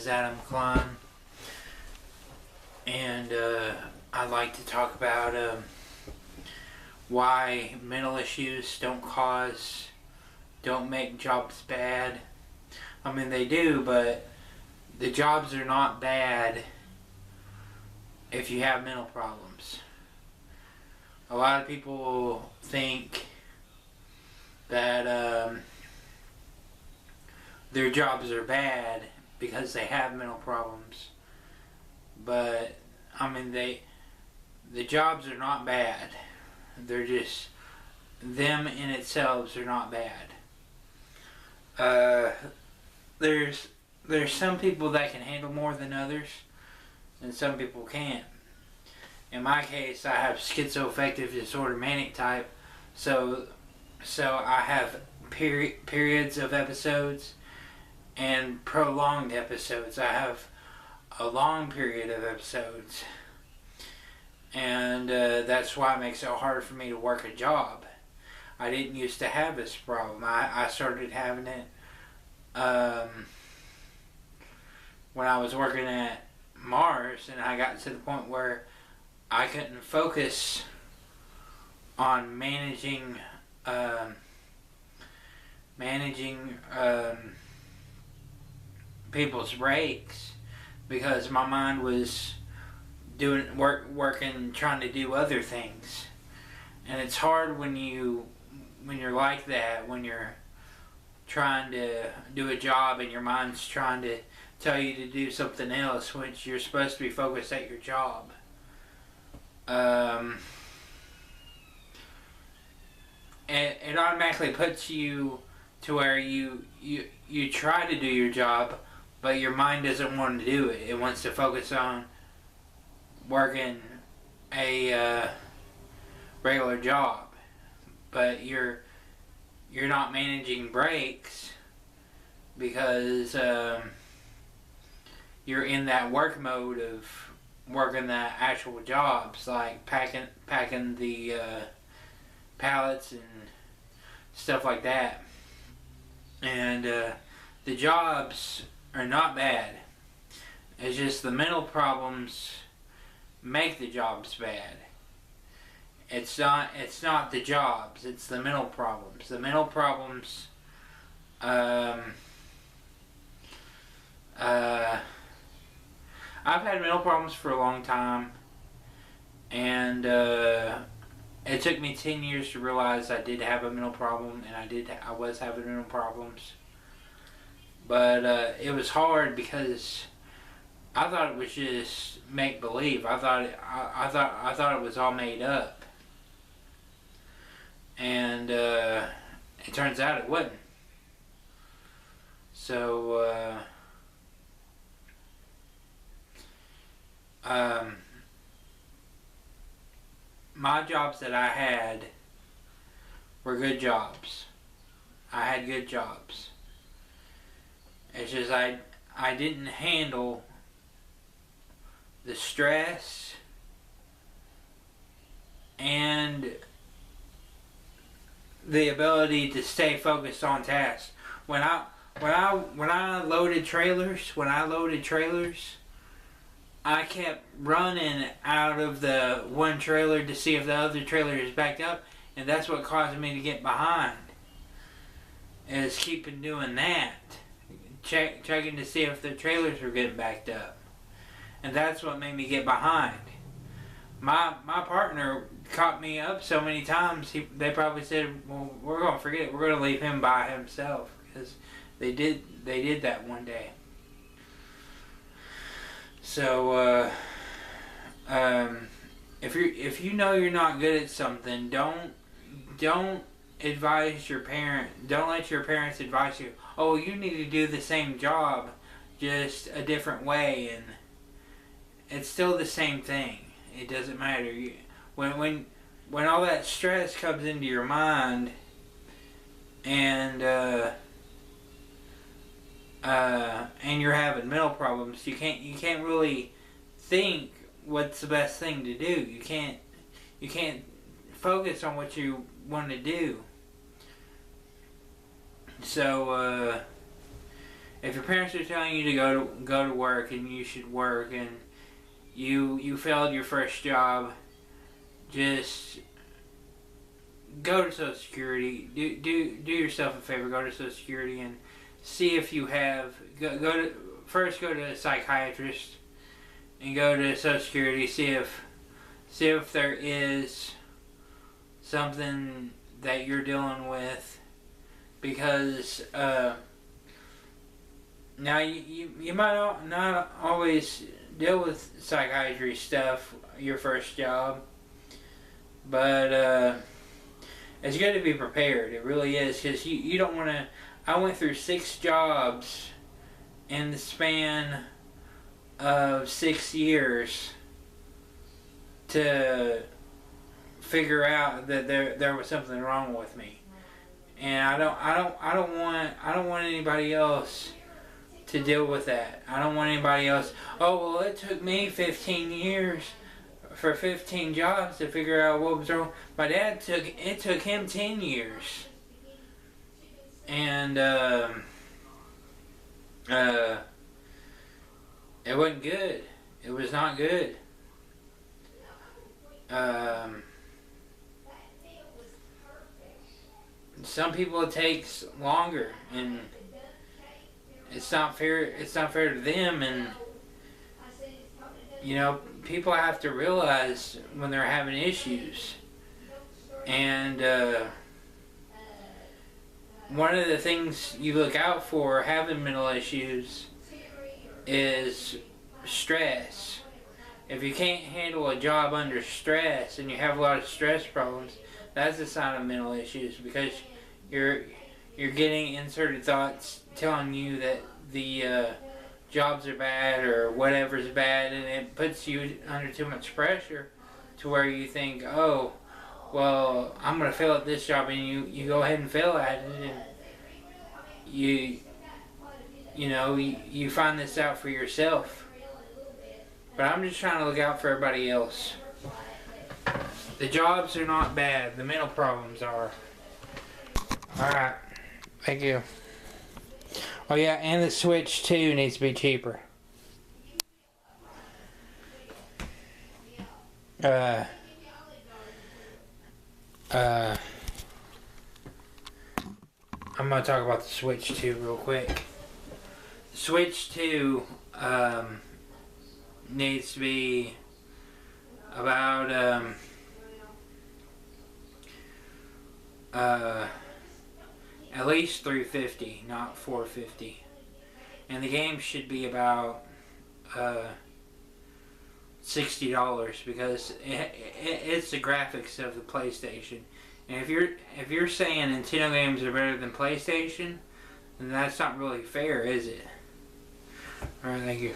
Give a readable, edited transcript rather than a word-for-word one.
is Adam Klein, and I'd like to talk about why mental issues don't make jobs bad. I mean, they do, but the jobs are not bad if you have mental problems. A lot of people think that their jobs are bad because they have mental problems, but I mean the jobs are not bad. They're just, them in itself are not bad. There's some people that can handle more than others, and some people can't. In my case, I have schizoaffective disorder, manic type, so I have periods of episodes and prolonged episodes. I have a long period of episodes, and that's why it makes it hard for me to work a job. I didn't used to have this problem. I started having it when I was working at Mars, and I got to the point where I couldn't focus on managing people's breaks, because my mind was working, trying to do other things. And it's hard when you're like that, when you're trying to do a job and your mind's trying to tell you to do something else, which you're supposed to be focused at your job. It automatically puts you to where you try to do your job, but your mind doesn't want to do it. It wants to focus on working a regular job, but you're not managing breaks because you're in that work mode of working the actual jobs, like packing the pallets and stuff like that. And the jobs are not bad. It's just the mental problems make the jobs bad. It's not the jobs, it's the mental problems. The mental problems I've had mental problems for a long time, and it took me 10 years to realize I did have a mental problem, and I was having mental problems. But it was hard because I thought it was just make believe. I thought it was all made up, and it turns out it wasn't. So my jobs that I had were good jobs. I had good jobs. It's just I didn't handle the stress and the ability to stay focused on tasks. When I loaded trailers, I kept running out of the one trailer to see if the other trailer is backed up, and that's what caused me to get behind. Is keeping doing that, checking to see if the trailers were getting backed up, and that's what made me get behind. My partner caught me up so many times. They probably said, "Well, we're gonna forget it. We're gonna leave him by himself," because they did that one day. So if you know you're not good at something, don't advise your parent. Don't let your parents advise you. Oh, you need to do the same job, just a different way, and it's still the same thing. It doesn't matter. When all that stress comes into your mind, and you're having mental problems, you can't really think what's the best thing to do. You can't focus on what you want to do. So if your parents are telling you to go to work and you should work, and you failed your first job, just go to Social Security. Do yourself a favor. Go to Social Security and see if you have first go to a psychiatrist and go to Social Security. See if there is something that you're dealing with, because now you might not always deal with psychiatry stuff your first job, but it's good to be prepared. It really is, because you don't want to. I went through 6 jobs in the span of 6 years to figure out that there was something wrong with me, and I don't want anybody else to deal with that. I don't want anybody else. Oh, well, it took me 15 years for 15 jobs to figure out what was wrong. My dad took him 10 years, and it wasn't good. It was not good. Some people it takes longer, and it's not fair. It's not fair to them, and people have to realize when they're having issues. And one of the things you look out for having mental issues is stress. If you can't handle a job under stress and you have a lot of stress problems, that's a sign of mental issues, because you're getting inserted thoughts telling you that the jobs are bad or whatever's bad, and it puts you under too much pressure to where you think, oh, well, I'm going to fail at this job, and you go ahead and fail at it, and you find this out for yourself. But I'm just trying to look out for everybody else. The jobs are not bad. The mental problems are. Alright. Thank you. Oh yeah, and the Switch 2 needs to be cheaper. I'm gonna talk about the Switch 2 real quick. The Switch 2 needs to be about at least $350, not $450, and the game should be about $60, because it's the graphics of the PlayStation. And if you're saying Nintendo games are better than PlayStation, then that's not really fair, is it? Alright, thank you.